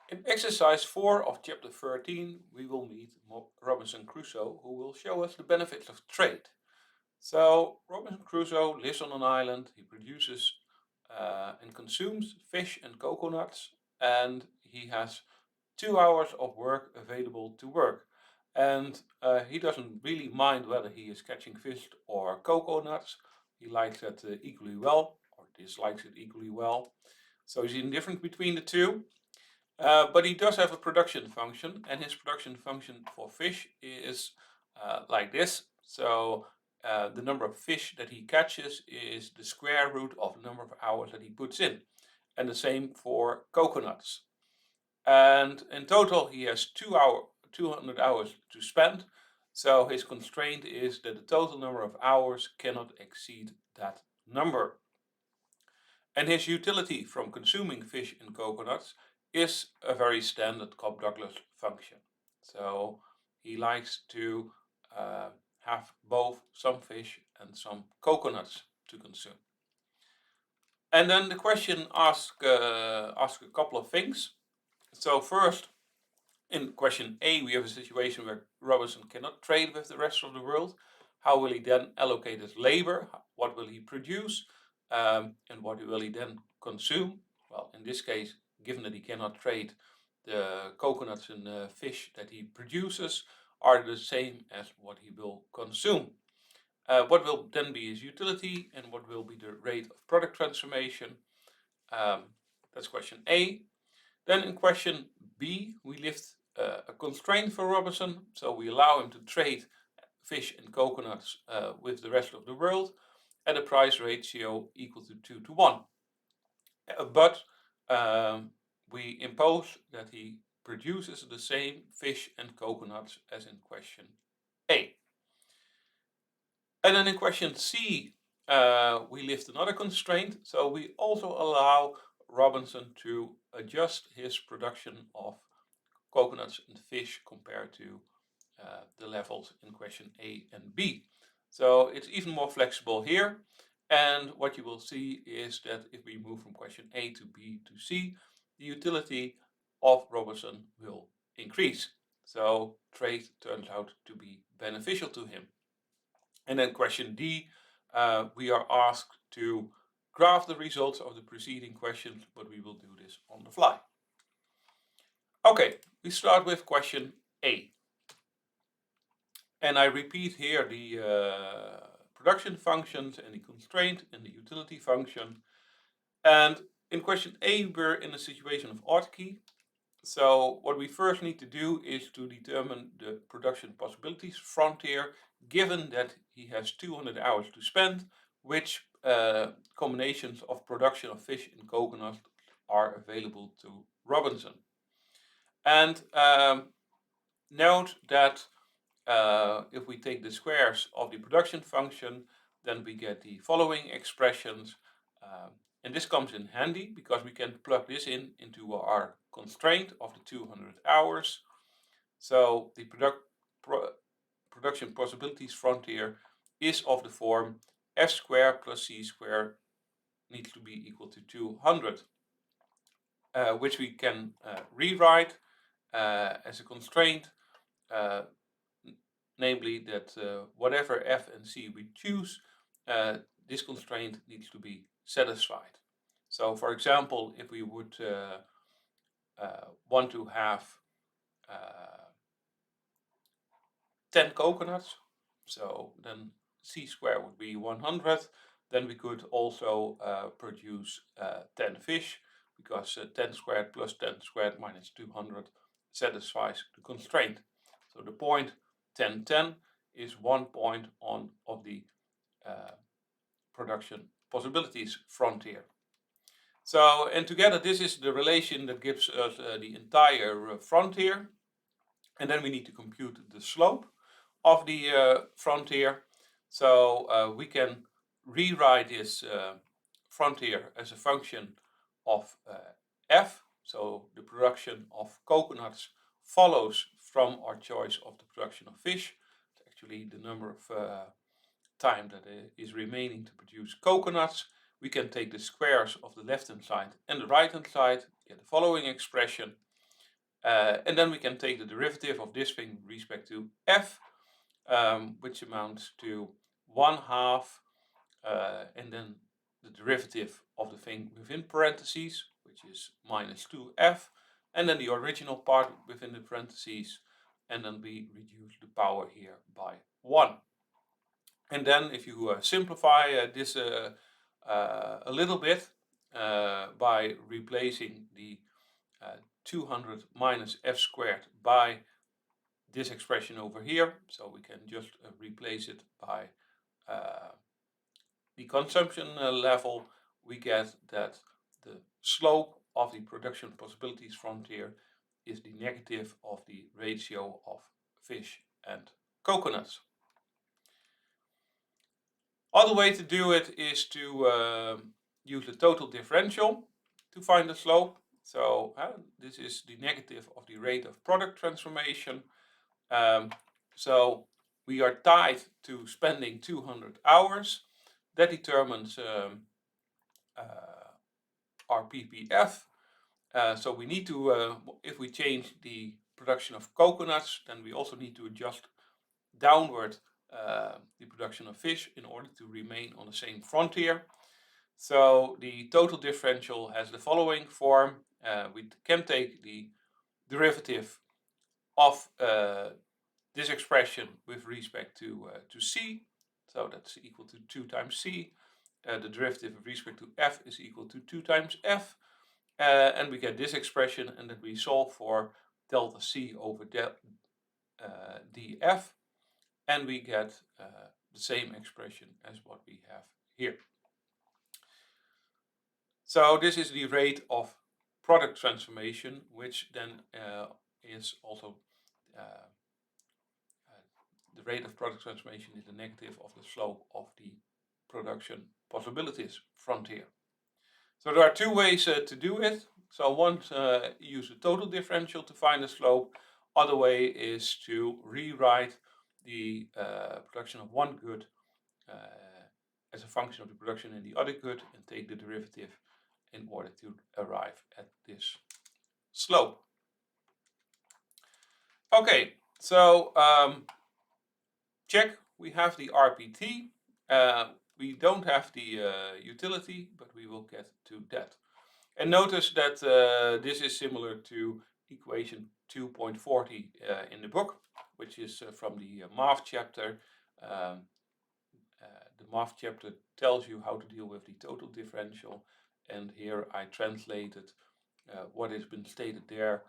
In exercise 4 of chapter 13, we will meet Robinson Crusoe, who will show us the benefits of trade. So, Robinson Crusoe lives on an island, he produces and consumes fish and coconuts, and he has 2 hours of work available to work. And he doesn't really mind whether he is catching fish or coconuts. He likes it equally well, or dislikes it equally well. So he's indifferent between the two. But he does have a production function, and his production function for fish is like this. So the number of fish that he catches is the square root of the number of hours that he puts in. And the same for coconuts. And in total, he has 200 hours to spend. So his constraint is that the total number of hours cannot exceed that number. And his utility from consuming fish and coconuts is a very standard Cobb-Douglas function. So he likes to have both some fish and some coconuts to consume. And then the question asks a couple of things. So first, in question A, we have a situation where Robinson cannot trade with the rest of the world. How will he then allocate his labor? What will he produce? And what will he then consume? Well, in this case, given that he cannot trade, the coconuts and the fish that he produces are the same as what he will consume. What will then be his utility, and what will be the rate of product transformation? That's question A. Then in question B, we lift a constraint for Robinson, so we allow him to trade fish and coconuts with the rest of the world at a price ratio equal to 2 to 1. But we impose that he produces the same fish and coconuts as in question A. And then in question C, we lift another constraint, so we also allow Robinson to adjust his production of coconuts and fish compared to the levels in question A and B. So it's even more flexible here. And what you will see is that if we move from question A to B to C, the utility of Robinson will increase. So trade turns out to be beneficial to him. And then question D, we are asked to graph the results of the preceding questions, but we will do this on the fly. Okay, we start with question A. And I repeat here the production functions and the constraint and the utility function. And in question A, we're in a situation of autarky. So what we first need to do is to determine the production possibilities frontier, given that he has 200 hours to spend, which combinations of production of fish and coconut are available to Robinson. And note that if we take the squares of the production function, then we get the following expressions. And this comes in handy because we can plug this into our constraint of the 200 hours. So the production possibilities frontier is of the form f squared plus c squared needs to be equal to 200, which we can rewrite as a constraint, namely that whatever f and c we choose, this constraint needs to be satisfied. So for example, if we would want to have 10 coconuts, so then c squared would be 100, then we could also produce 10 fish, because 10 squared plus 10 squared minus 200 satisfies the constraint. So the point 10, 10 is 1 point of the production possibilities frontier. So, and together this is the relation that gives us the entire frontier. And then we need to compute the slope of the frontier. So we can rewrite this frontier as a function of f. So the production of coconuts follows from our choice of the production of fish. It's actually the number of time that is remaining to produce coconuts. We can take the squares of the left hand side and the right hand side, get the following expression. And then we can take the derivative of this thing with respect to f, which amounts to 1/2, and then the derivative of the thing within parentheses, which is minus 2f, and then the original part within the parentheses, and then we reduce the power here by 1. And then if you simplify this a little bit by replacing the 200 minus f squared by this expression over here, so we can just replace it by the consumption level, we get that the slope of the production possibilities frontier is the negative of the ratio of fish and coconuts. Other way to do it is to use the total differential to find the slope. So this is the negative of the rate of product transformation. So we are tied to spending 200 hours. That determines our PPF. So we need to, if we change the production of coconuts, then we also need to adjust downward the production of fish in order to remain on the same frontier. So the total differential has the following form. We can take the derivative of this expression with respect to c, so that's equal to 2 times c. The derivative with respect to f is equal to 2 times f, and we get this expression, and then we solve for delta c over df, and we get the same expression as what we have here. So this is the rate of product transformation, which then is also the rate of product transformation is the negative of the slope of the production possibilities frontier. So there are two ways to do it. So one, use the total differential to find the slope. Other way is to rewrite the production of one good as a function of the production in the other good and take the derivative in order to arrive at this slope. Okay, so check, we have the RPT. We don't have the utility, but we will get to that. And notice that this is similar to equation 2.40 in the book, which is from the math chapter. The math chapter tells you how to deal with the total differential, and here I translated what has been stated there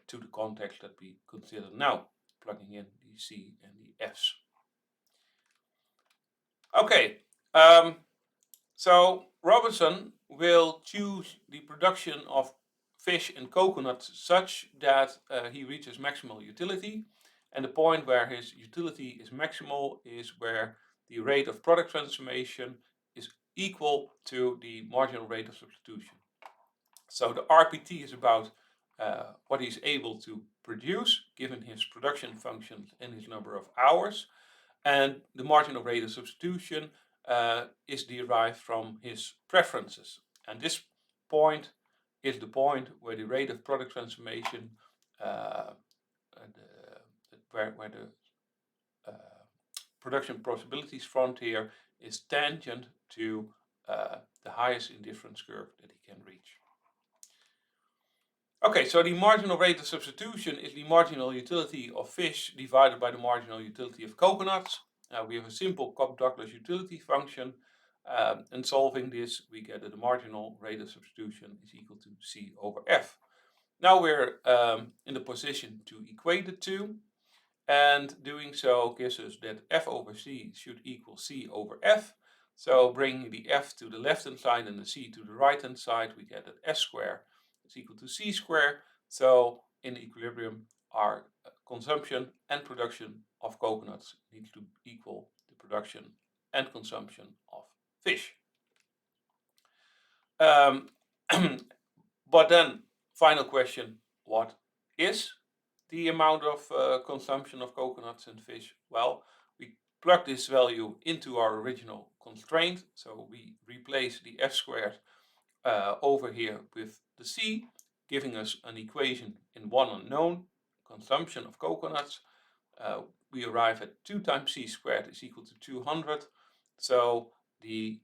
to the context that we consider now, plugging in the C and the F's. Okay, so Robinson will choose the production of fish and coconuts such that he reaches maximal utility, and the point where his utility is maximal is where the rate of product transformation is equal to the marginal rate of substitution. So the RPT is about what he's able to produce given his production functions and his number of hours, and the marginal rate of substitution is derived from his preferences. And this point is the point where the rate of product transformation, where the production possibilities frontier is tangent to the highest indifference curve that he can reach. Okay, so the marginal rate of substitution is the marginal utility of fish divided by the marginal utility of coconuts. We have a simple Cobb-Douglas utility function, and solving this we get that the marginal rate of substitution is equal to C over F. Now we're in the position to equate the two, and doing so gives us that F over C should equal C over F. So bringing the F to the left hand side and the C to the right hand side, we get that S squared is equal to C squared. So in equilibrium, our consumption and production of coconuts needs to equal the production and consumption of fish. But then, final question, what is the amount of consumption of coconuts and fish? Well, we plug this value into our original constraint. So we replace the F squared over here with the C, giving us an equation in one unknown, consumption of coconuts. We arrive at 2 times c squared is equal to 200. So the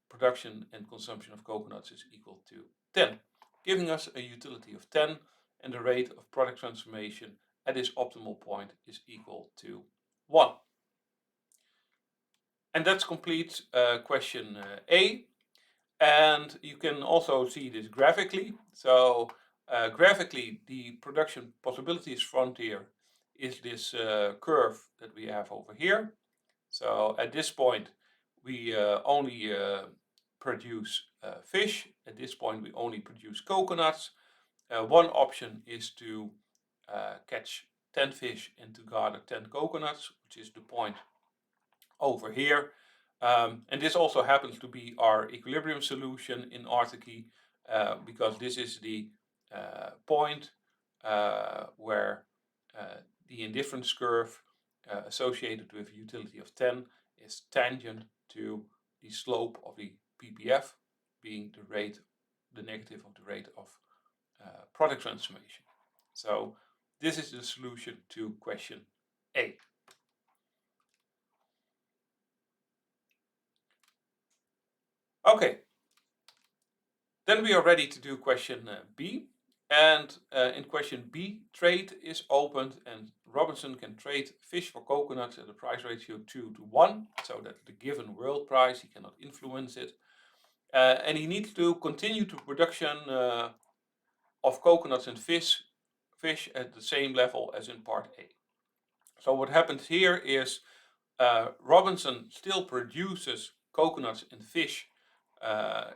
production and consumption of coconuts is equal to 10, giving us a utility of 10, and the rate of product transformation at this optimal point is equal to 1. And that's complete question A. And you can also see this graphically. So graphically, the production possibilities frontier is this curve that we have over here. So at this point, we only produce fish. At this point, we only produce coconuts. One option is to catch 10 fish and to gather 10 coconuts, which is the point over here. And this also happens to be our equilibrium solution in Arctic, because this is the point where the indifference curve associated with a utility of 10 is tangent to the slope of the ppf, being the rate, the negative of the rate of product transformation. So this is the solution to question A. Okay, then we are ready to do question B. And in question B, trade is opened and Robinson can trade fish for coconuts at a price ratio 2:1, so that the given world price, he cannot influence it. And he needs to continue the production of coconuts and fish at the same level as in part A. So what happens here is Robinson still produces coconuts and fish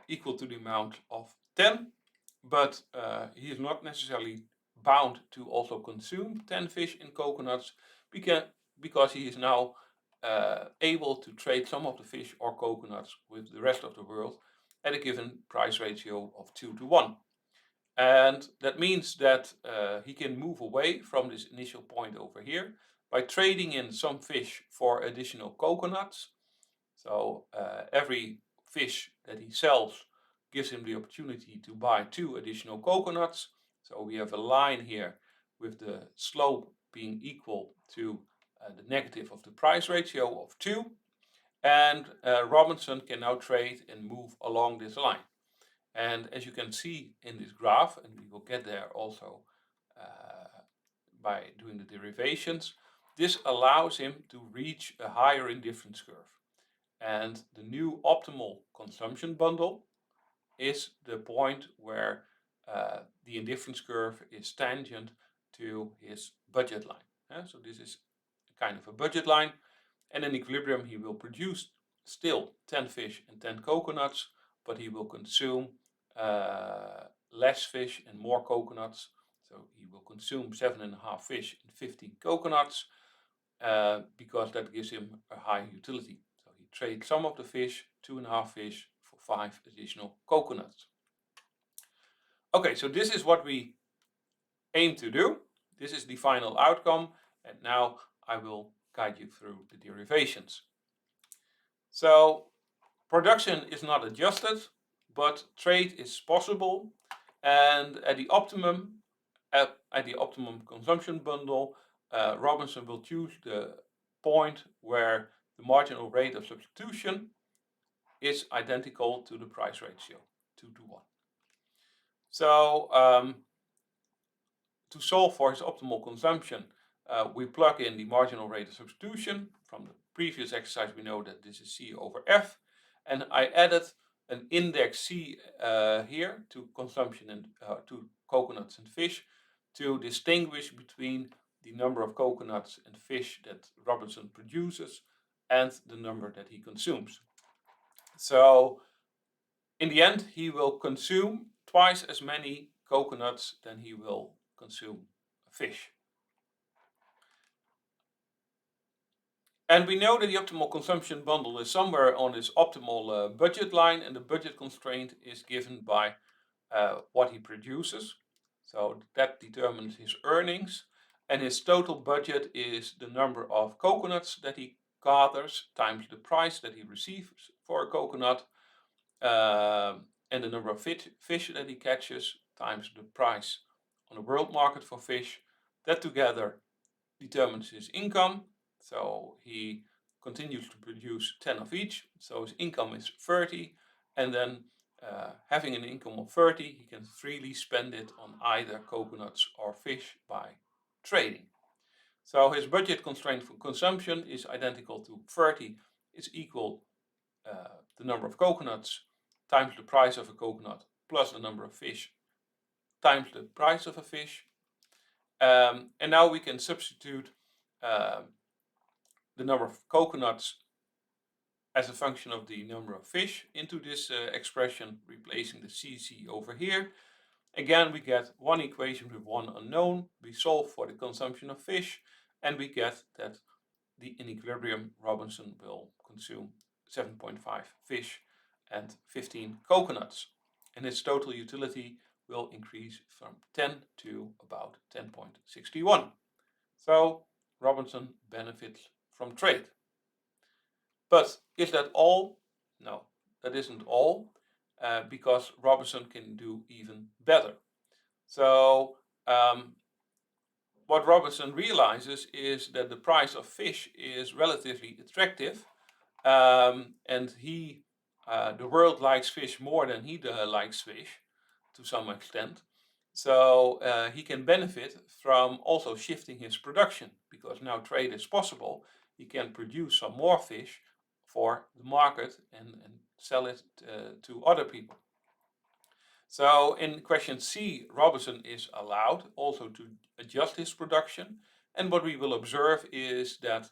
equal to the amount of 10, but he is not necessarily bound to also consume 10 fish and coconuts because he is now able to trade some of the fish or coconuts with the rest of the world at a given price ratio of 2:1. And that means that he can move away from this initial point over here by trading in some fish for additional coconuts. So every fish that he sells gives him the opportunity to buy 2 additional coconuts. So we have a line here with the slope being equal to the negative of the price ratio of 2. And Robinson can now trade and move along this line. And as you can see in this graph, and we will get there also by doing the derivations, this allows him to reach a higher indifference curve. And the new optimal consumption bundle is the point where the indifference curve is tangent to his budget line. So this is kind of a budget line. And in equilibrium, he will produce still 10 fish and 10 coconuts, but he will consume less fish and more coconuts. So he will consume 7.5 fish and 15 coconuts because that gives him a high utility. So he trades some of the fish, 2.5 fish, for 5 additional coconuts. Okay, so this is what we aim to do. This is the final outcome, and now I will guide you through the derivations. So production is not adjusted, but trade is possible, and at the optimum consumption bundle, Robinson will choose the point where the marginal rate of substitution is identical to the price ratio, 2:1. So to solve for his optimal consumption, we plug in the marginal rate of substitution. From the previous exercise, we know that this is C over F. And I added an index C here to consumption and to coconuts and fish to distinguish between the number of coconuts and fish that Robinson produces and the number that he consumes. So in the end, he will consume twice as many coconuts than he will consume fish. And we know that the optimal consumption bundle is somewhere on this optimal budget line, and the budget constraint is given by what he produces. So that determines his earnings, and his total budget is the number of coconuts that he gathers times the price that he receives for a coconut, and the number of fish that he catches times the price on the world market for fish. That together determines his income. So he continues to produce 10 of each, so his income is 30, and then having an income of 30, he can freely spend it on either coconuts or fish by trading. So his budget constraint for consumption is identical to 30 is equal the number of coconuts times the price of a coconut plus the number of fish times the price of a fish. And now we can substitute the number of coconuts as a function of the number of fish into this expression, replacing the CC over here. Again, we get one equation with one unknown. We solve for the consumption of fish, and we get that in equilibrium, Robinson will consume 7.5 fish and 15 coconuts. And its total utility will increase from 10 to about 10.61. So Robinson benefits from trade. But is that all? No, that isn't all, because Robinson can do even better. So what Robinson realizes is that the price of fish is relatively attractive, and the world likes fish more than he likes fish to some extent. So he can benefit from also shifting his production, because now trade is possible. He can produce some more fish for the market and sell it to other people. So in question C, Robinson is allowed also to adjust his production. And what we will observe is that,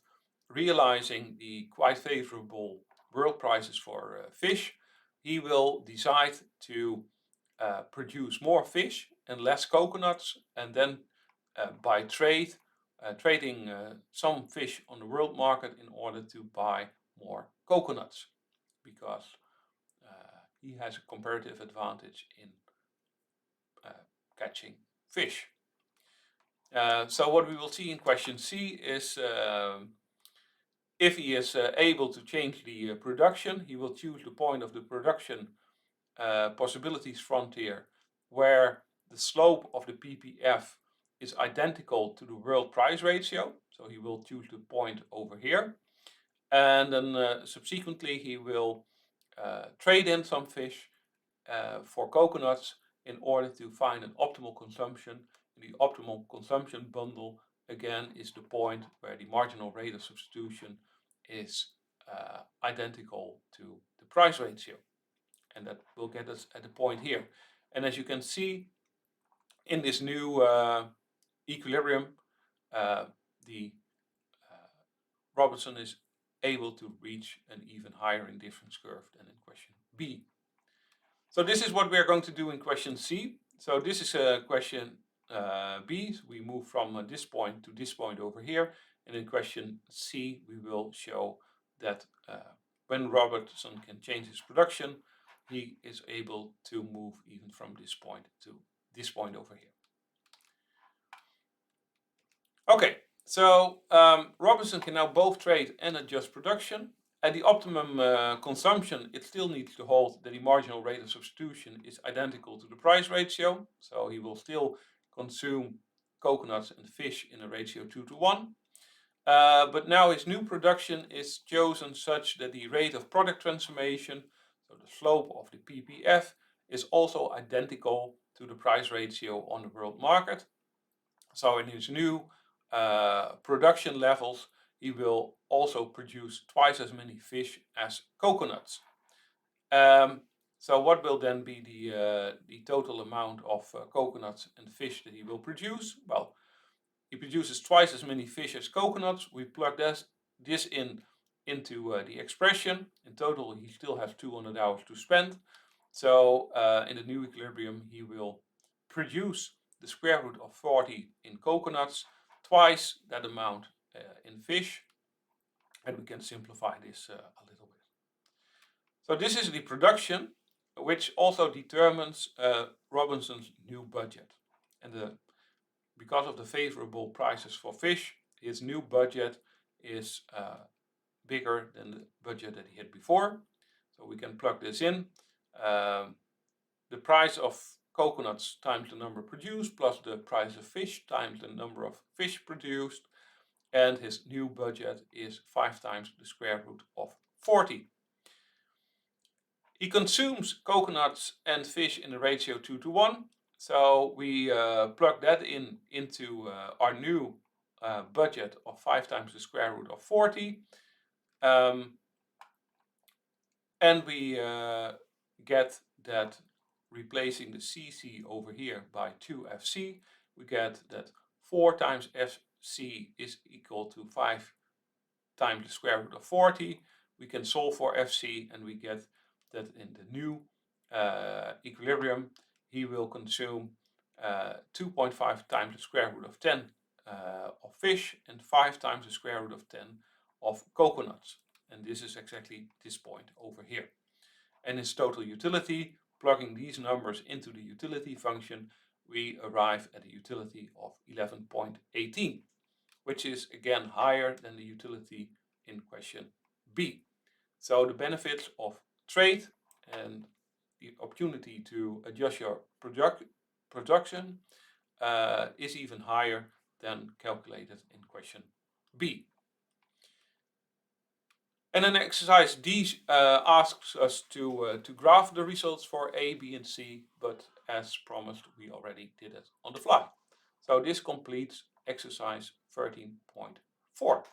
realizing the quite favorable world prices for fish, he will decide to produce more fish and less coconuts, and then by trading some fish on the world market in order to buy more coconuts, because he has a comparative advantage in catching fish. So what we will see in question C is if he is able to change the production, he will choose the point of the production possibilities frontier where the slope of the PPF is identical to the world price ratio. So he will choose the point over here. And then subsequently he will trade in some fish for coconuts in order to find an optimal consumption. The optimal consumption bundle, again, is the point where the marginal rate of substitution is identical to the price ratio. And that will get us at the point here. And as you can see, in this new equilibrium, Robinson is able to reach an even higher indifference curve than in question B. So this is what we are going to do in question C. So this is question B. So we move from this point to this point over here. And in question C, we will show that when Robertson can change his production, he is able to move even from this point to this point over here. Okay, so Robinson can now both trade and adjust production. At the optimum consumption, it still needs to hold that the marginal rate of substitution is identical to the price ratio. So he will still consume coconuts and fish in a ratio 2:1. But now his new production is chosen such that the rate of product transformation, so the slope of the PPF, is also identical to the price ratio on the world market. So in his new production levels, he will also produce twice as many fish as coconuts. So what will then be the total amount of coconuts and fish that he will produce? Well, he produces twice as many fish as coconuts. We plug this into the expression. In total, he still has 200 hours to spend. So in the new equilibrium, he will produce the square root of 40 in coconuts, twice that amount in fish. And we can simplify this a little bit. So this is the production, which also determines Robinson's new budget. And because of the favorable prices for fish, his new budget is bigger than the budget that he had before. So we can plug this in. The price of coconuts times the number produced plus the price of fish times the number of fish produced, and his new budget is 5 times the square root of 40. He consumes coconuts and fish in the ratio 2 to 1. So we plug that into our new budget of 5 times the square root of 40. And we get that replacing the CC over here by 2FC, we get that 4 times FC is equal to 5 times the square root of 40. We can solve for FC and we get that in the new equilibrium he will consume 2.5 times the square root of 10 of fish and 5 times the square root of 10 of coconuts. And this is exactly this point over here. And its total utility, plugging these numbers into the utility function, we arrive at a utility of 11.18, which is again higher than the utility in question B. So the benefits of trade and the opportunity to adjust your production is even higher than calculated in question B. And then exercise D asks us to graph the results for A, B, and C, but as promised, we already did it on the fly. So this completes exercise 13.4.